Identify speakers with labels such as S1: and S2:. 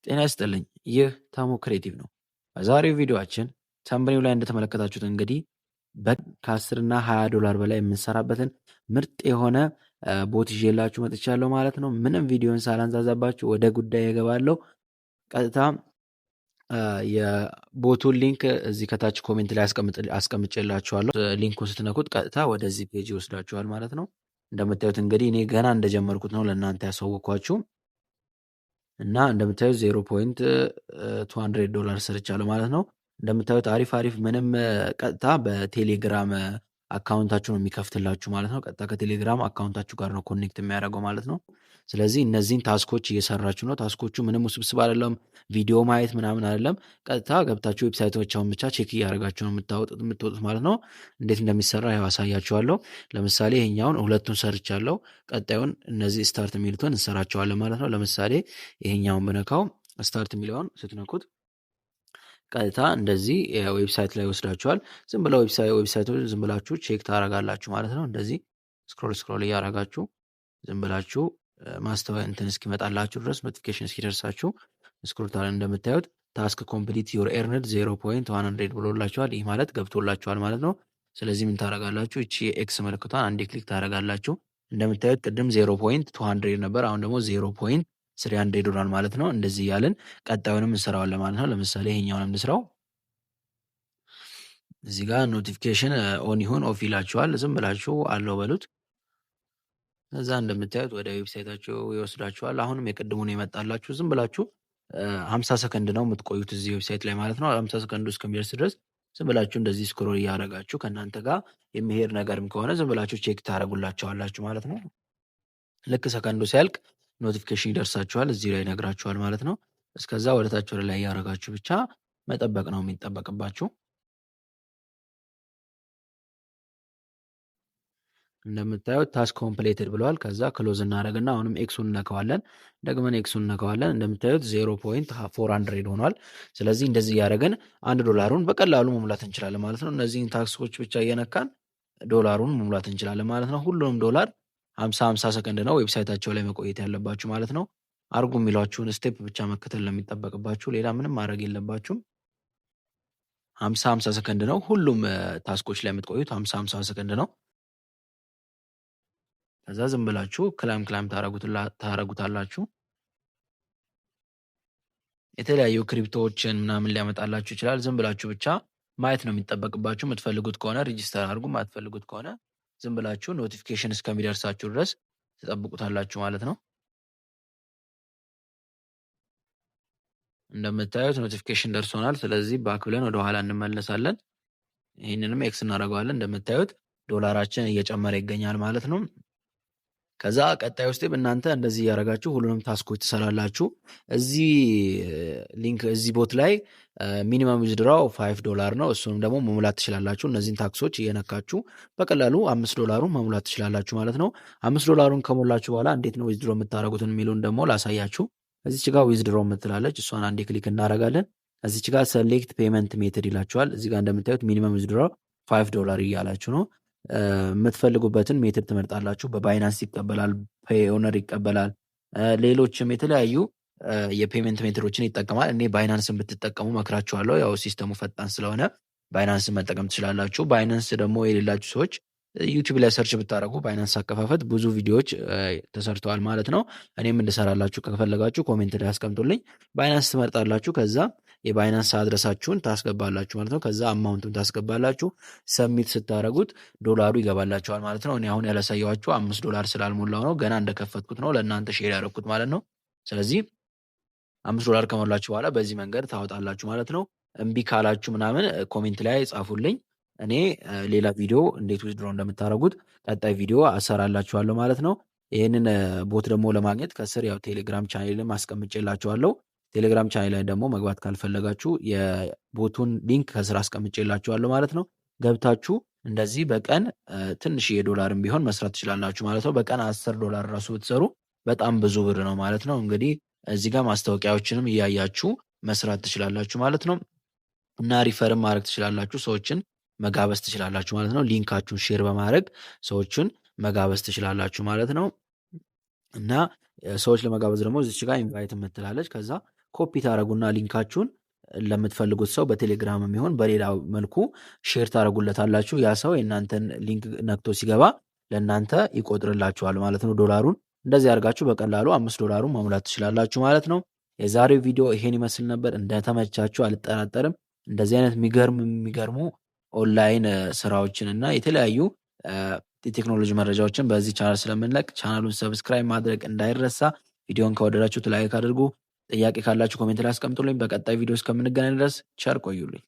S1: ጤና ይስጥልኝ። ይህ ተሙ ክሬቲቭ ነው። በዛሬው ቪዲዮአችን ተምብኔሉ ላይ እንደተመለከታችሁት እንግዲህ ከ10 እና $20 በላይ የምንሰራበትን ምርጥ የሆነ ቦት ይዤላችሁ መጥቻለሁ ማለት ነው። ምንም ቪዲዮን ሳላንዛዛባችሁ ወደ ጉዳይ እገባለሁ። ቀጥታ የቦቱን ሊንክ እዚህ ከታች ኮሜንት ላይ አስቀምጬላችኋለሁ። ሊንኩን ስትነኩት ቀጥታ ወደዚህ ፔጅ ይወስዳችኋል ማለት ነው። እንደምታዩት እንግዲህ እኔ ገና እንደጀመርኩት ነው ለእናንተ ያሳወቅኳችሁ እና እንደምታዩት $0.200 ሰርቻለሁ ማለት ነው። እንደምታዩት አሪፍ ምንም ቀጥታ በቴሌግራም አካውንታችሁ ነው የሚከፍትላችሁ ማለት ነው። ቀጥታ ከቴሌግራም አካውንታችሁ ጋር ነው ኮኔክት የሚያደርገው ማለት ነው። ስለዚህ እነዚህን ታስኮች እየሰራችሁ ነው። ታስኮቹ ምንም ውስብስብ አይደለም። ቪዲዮ ማየት ምናምን አይደለም። ቀጥታ ገብታችሁ ዌብሳይቶቻውን ብቻ ቼክ እያደረጋችሁ ነው የምትወጡት ማለት ነው። እንዴት እንደሚሰራ ያው አሳያችኋለሁ። ለምሳሌ ይሄኛውን ሁለቱን ሰርቻለሁ። ቀጣዩን እነዚህ ስታርት የሚሉትን እንሰራቸዋለን ማለት ነው። ለምሳሌ ይሄኛውን ብነካው ስታርት የሚለውን ስትነኩት ቀጥታ እንደዚህ ዌብሳይት ላይ ወስዳችኋል። ዝም ብለው ዌብሳይቶች ዝም ብላችሁ ቼክ ታደርጋላችሁ ማለት ነው። እንደዚህ ስክሮል እያደረጋችሁ ዝም ብላችሁ ማስተዋያ እንትን እስኪመጣላችሁ ድረስ ኖቲፊኬሽን እስኪደርሳችሁ ስክሮል ታለ እንደምታዩት ታስክ ኮምፕሊት ዩር ኤርንድ 0.100 ብሎላችኋል። ይህ ማለት ገብቶላችኋል ማለት ነው። ስለዚህ ምን ታደርጋላችሁ? እቺ የኤክስ ምልክቷን አንዴ ክሊክ ታደርጋላችሁ። እንደምታዩት ቅድም 0.200 ነበር፣ አሁን ደግሞ 0.300 ሆኗል ማለት ነው። እንደዚህ እያልን ቀጣዩንም እንሰራዋለን ማለት ነው። ለምሳሌ ይሄኛውንም እንስራው። እዚህ ጋር ኖቲፊኬሽን ኦን ይሁን ኦፍ ይላችኋል። ዝም ብላችሁ አለው በሉት። እዛ እንደምታዩት ወደ ዌብሳይታቸው ይወስዳችኋል። አሁንም የቅድሙን የመጣላችሁ ዝም ብላችሁ 50 ሰከንድ ነው የምትቆዩት እዚህ ዌብሳይት ላይ ማለት ነው። 50 ሰከንዱ እስከሚደርስ ድረስ ዝም ብላችሁ እንደዚህ ስክሮል እያደረጋችሁ ከእናንተ ጋር የሚሄድ ነገርም ከሆነ ዝም ብላችሁ ቼክ ታደርጉላቸዋላችሁ ማለት ነው። ልክ ሰከንዱ ሲያልቅ ኖቲፊኬሽን ይደርሳችኋል፣ እዚህ ላይ ይነግራችኋል ማለት ነው። እስከዛ ወደታች ወደ ላይ እያደረጋችሁ ብቻ መጠበቅ ነው የሚጠበቅባችሁ። እንደምታዩት ታስክ ኮምፕሌትድ ብለዋል። ከዛ ክሎዝ እናደርግና አሁንም ኤክሱን እነካዋለን። ደግመን ኤክሱን እነካዋለን። እንደምታዩት 0.400 ሆኗል። ስለዚህ እንደዚህ እያደረግን $1 በቀላሉ መሙላት እንችላለን ማለት ነው። እነዚህን ታስኮች ብቻ እየነካን ዶላሩን መሙላት እንችላለን ማለት ነው። ሁሉንም ዶላር 50 ሰከንድ ነው ዌብሳይታቸው ላይ መቆየት ያለባችሁ ማለት ነው። አርጉ የሚሏችሁን ስቴፕ ብቻ መከተል ለሚጠበቅባችሁ ሌላ ምንም ማድረግ የለባችሁም። 50 ሰከንድ ነው ሁሉም ታስኮች ላይ የምትቆዩት 50 ሰከንድ ነው። ከዛ ዝም ብላችሁ ክላም ታረጉታላችሁ። የተለያዩ ክሪፕቶዎችን ምናምን ሊያመጣላችሁ ይችላል። ዝም ብላችሁ ብቻ ማየት ነው የሚጠበቅባችሁ። የምትፈልጉት ከሆነ ሬጂስተር አድርጉ፣ የማትፈልጉት ከሆነ ዝም ብላችሁ ኖቲፊኬሽን እስከሚደርሳችሁ ድረስ ትጠብቁታላችሁ ማለት ነው። እንደምታዩት ኖቲፊኬሽን ደርሶናል። ስለዚህ ባክ ብለን ወደኋላ እንመለሳለን። ይህንንም ኤክስ እናደርገዋለን። እንደምታዩት ዶላራችን እየጨመረ ይገኛል ማለት ነው። ከዛ ቀጣዩ ስቴፕ እናንተ እንደዚህ እያደረጋችሁ ሁሉንም ታስኮች ትሰራላችሁ። እዚህ ሊንክ እዚህ ቦት ላይ ሚኒመም ዊዝድራው $5 ነው። እሱንም ደግሞ መሙላት ትችላላችሁ። እነዚህን ታክሶች እየነካችሁ በቀላሉ $5 መሙላት ትችላላችሁ ማለት ነው። $5 ከሞላችሁ በኋላ እንዴት ነው ዊዝድሮ የምታደርጉትን የሚለውን ደግሞ ላሳያችሁ። እዚች ጋር ዊዝድሮ የምትላለች እሷን አንዴ ክሊክ እናደርጋለን። እዚች ጋር ሰሌክት ፔመንት ሜተድ ይላችኋል። እዚህ ጋር እንደምታዩት ሚኒመም ዊዝድሮ $5 እያላችሁ ነው። የምትፈልጉበትን ሜትድ ትመርጣላችሁ። በባይናንስ ይቀበላል፣ ፔኦነር ይቀበላል፣ ሌሎችም የተለያዩ የፔመንት ሜትዶችን ይጠቀማል። እኔ ባይናንስን ብትጠቀሙ መክራችኋለሁ። ያው ሲስተሙ ፈጣን ስለሆነ ባይናንስን መጠቀም ትችላላችሁ። ባይናንስ ደግሞ የሌላችሁ ሰዎች ዩቲዩብ ላይ ሰርች ብታደረጉ ባይናንስ አከፋፈት ብዙ ቪዲዮዎች ተሰርተዋል ማለት ነው። እኔም እንድሰራላችሁ ከፈለጋችሁ ኮሜንት ላይ አስቀምጡልኝ። ባይናንስ ትመርጣላችሁ። ከዛ የባይናንስ አድረሳችሁን ታስገባላችሁ ማለት ነው። ከዛ አማውንቱን ታስገባላችሁ። ሰሚት ስታደረጉት ዶላሩ ይገባላችኋል ማለት ነው። እኔ አሁን ያላሳየኋችሁ $5 ስላልሞላው ነው፣ ገና እንደከፈትኩት ነው ለእናንተ ሼር ያደረኩት ማለት ነው። ስለዚህ $5 ከሞላችሁ በኋላ በዚህ መንገድ ታወጣላችሁ ማለት ነው። እምቢ ካላችሁ ምናምን ኮሜንት ላይ ጻፉልኝ። እኔ ሌላ ቪዲዮ እንዴት ዊዝድሮ እንደምታደርጉት ቀጣይ ቪዲዮ አሰራላችኋለሁ ማለት ነው። ይህንን ቦት ደግሞ ለማግኘት ከስር ያው ቴሌግራም ቻናልም አስቀምጬላችኋለሁ። ቴሌግራም ቻናል ላይ ደግሞ መግባት ካልፈለጋችሁ የቦቱን ሊንክ ከስር አስቀምጬላችኋለሁ ማለት ነው። ገብታችሁ እንደዚህ በቀን ትንሽ $1 ቢሆን መስራት ትችላላችሁ ማለት ነው። በቀን $10 ራሱ ብትሰሩ በጣም ብዙ ብር ነው ማለት ነው። እንግዲህ እዚህ ጋር ማስታወቂያዎችንም እያያችሁ መስራት ትችላላችሁ ማለት ነው። እና ሪፈርም ማድረግ ትችላላችሁ፣ ሰዎችን መጋበዝ ትችላላችሁ ማለት ነው። ሊንካችሁን ሼር በማድረግ ሰዎችን መጋበዝ ትችላላችሁ ማለት ነው። እና ሰዎች ለመጋበዝ ደግሞ እዚች ጋር ኢንቫይት የምትላለች፣ ከዛ ኮፒ ታደረጉና ሊንካችሁን ለምትፈልጉት ሰው በቴሌግራም የሚሆን በሌላ መልኩ ሼር ታደረጉለታላችሁ። ያ ሰው የእናንተን ሊንክ ነክቶ ሲገባ ለእናንተ ይቆጥርላችኋል ማለት ነው ዶላሩን። እንደዚህ አድርጋችሁ በቀላሉ $5 መሙላት ትችላላችሁ ማለት ነው። የዛሬው ቪዲዮ ይሄን ይመስል ነበር። እንደተመቻችሁ አልጠራጠርም። እንደዚህ አይነት የሚገርሙ ኦንላይን ስራዎችን እና የተለያዩ የቴክኖሎጂ መረጃዎችን በዚህ ቻናል ስለምንለቅ ቻናሉን ሰብስክራይብ ማድረግ እንዳይረሳ። ቪዲዮን ከወደዳችሁት ላይክ አድርጉ። ጥያቄ ካላችሁ ኮሜንት ላይ አስቀምጡልኝ። በቀጣይ ቪዲዮ እስከምንገናኝ ድረስ ቸር ቆዩልኝ።